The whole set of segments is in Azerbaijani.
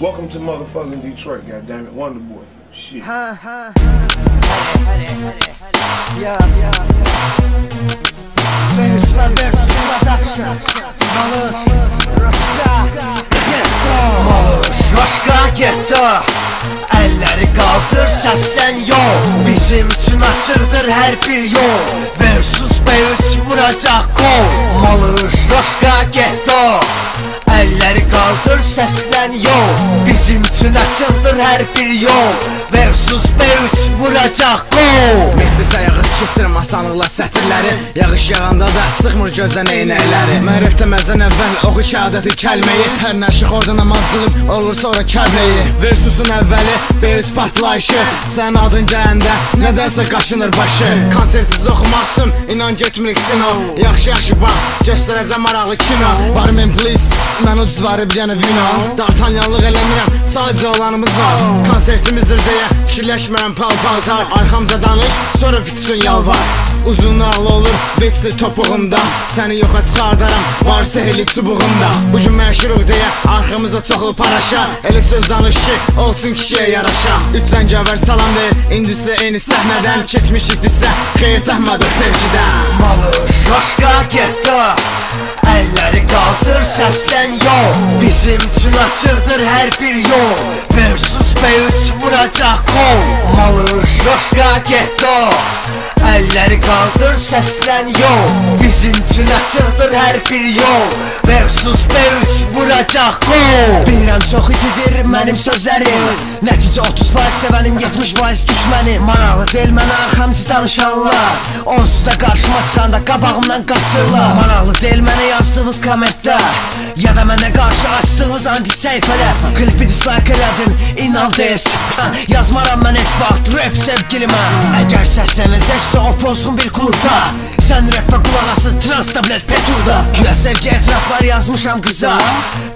Welcome to motherfucking Detroit, goddammit, Wonder Boy. Shit. Roşka getto, elleri kaldır sesten yol. Bizim için açıldır her bir yol. Versus B3 vuracak gol. Malış Roşka getto, elleri kaldır seslen yol. Bizim için açıldır her bir yol. Versus B3 vuracak gol. Meksis ayağı keçirəm asanlıqla sətirləri. Yağış yağanda da çıxmır gözdən eynəkləri. Mərəbdə məzən əvvəl oxu şəhadəti kəlməyi. Hər nəşıq orada namaz qılıb olur sonra kəlməyi. Versusun əvvəli B3 partlayışı. Sən adın gələndə nədənsə qaşınır başı. Konsertsiz oxumaq üçün inan getmirik sino. Yaxşı bax, göstərəcəm maraqlı kino. Barmen please, mən ucuz var bir dənə vino. Dartanyanlıq eləmirəm, sadəcə olanımız var. Konsertimizdir deyə fikirləşmərəm pal-paltar. Arxamca danış, sonra vitsin yalvar. Uzun ağlı olur, vitsi topuğunda. Səni yoxa çıxardaram, var sehirli çubuğunda. Bugün məşruq deyə arxamıza çoxlu paraşa. Elə söz danış ki, olsun kişiyə yaraşa. Üç zəngəvər salam deyir, indisə eyni səhnədən. Keçmişikdirsə, xeyir təhmədə sevgidən. Malış Roşka getto, elleri kaldır seslen yol. Bizim için açıldır her bir yol. Versus B3 vuracak gol. Malış Roşka getto, elleri kaldır seslen yol. Bizim için açıldır her bir yol. Versus B3 vuracak gol. Bilirəm çox itidir mənim sözlərim. Nəticə 30% sevənim, 70% düşmənim. Maraqlı deyil mənə arxamcı danışanlar. Onsuz da qarşıma çıxanda qabağımdan qaçırlar. Maraqlı deyil mənə yazdığınız kommentdə, ya da mənə qarşı açdığınız anti-səhifələr. Klipi dislike elədin, inan deyiz. Yazmaram mən heç vaxt rap sevgilimə. Əgər səslənəcəksə o pozğun bir klubda, sən rap və qulaq asın Transtablet Petu'da. Güya sevgi etraflar yazmışam qıza.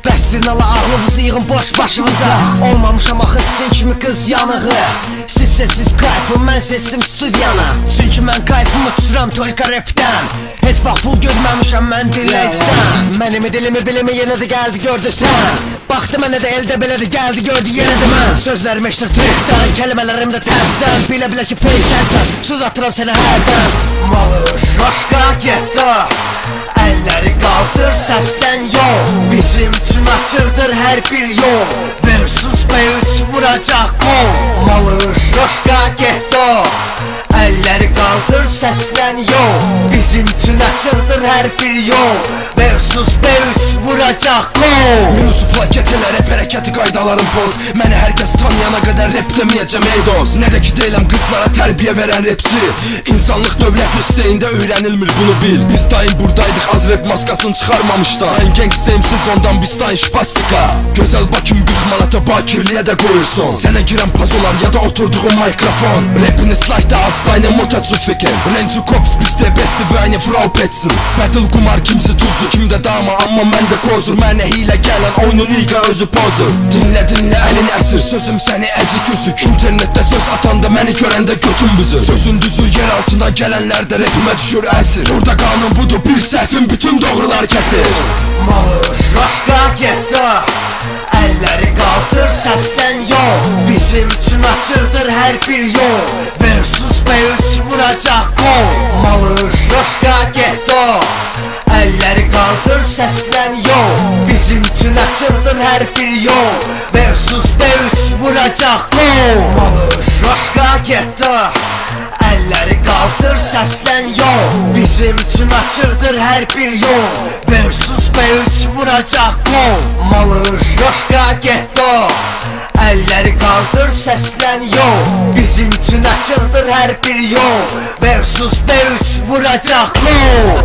Bəstin ala ağlınızı yığın boş başınıza. Olmamışam axı sizin kimi qız yanığı. Siz sessiz kayfım, mən seçdim studiyana. Çünki mən kayfımı tuturam tolka rapdən. Heç vaxt pul görməmişəm mən dinləyicdən. Mənimi dilimi bilimi yenə də gəldi gördü sən. Baxdı mənə də elde belədi gəldi gördü yenə də mən. Sözlərim eşdir trikdən, kəlimələrim də təbdən. Bilə ki peysərsən, söz atıram sənə hərdən. Malış Roşka getto, elleri kaldır seslen yol. Bizim için açıldır her bir yol. Versus B3 vuracak gol. Malış Roşka getto, elleri kaldır seslen yol. Bizim için açıldır her bir yol. Versus B3 vuracak gol. Minusu plaketələr, rap hərəkəti qaydaların poz. Məni hər kəs tanıyana qədər rap deməyəcəm ey dost. Nə də ki deyiləm qızlara tərbiyə verən rapçi. İnsanlıq dövlət liseyində öyrənilmir bunu bil. Biz daim buradaydıq az rap maskasını çıxarmamışdan. Daim gangstəyimsiz ondan biz daim şpastika. Gözəl Bakım 40 manata bakirliyə də qoyursun. Sənə girən pazolar ya da oturduğun mikrofon. Rapini slayda adstayne motacufiken. Rencu kops bizdə besti və aynı frau petsin. Battle kumar kimsi tuzlu kimdə dama. Amma məndə kozur, mənə hilə gələn oyunun iqa özü pozur. Dinlə əlin əsir, sözüm səni əzik üzük. İnternetdə söz atanda məni görəndə götün büzür. Sözün düzü yer altından gələnlər də rapimə düşür əsir. Orada qanun budur, bir səhvin bütün doğrular kəsir. Malış Roşka getto, elleri kaldır seslen yol. Bizim için açıldır her bir yol. Versus B3 vuracak gol. Malış Roşka getto, elleri kaldır seslen yol. Bizim için açıldır her bir yol. Versus B3 vuracak gol. Malış Roşka getto, elleri kaldır seslen yol. Bizim için açıldır her bir yol. Versus B3 vuracak gol. Malış Roşka getto, elleri kaldır seslen yol. Bizim için açıldır her bir yol. Versus B3 vuracak gol.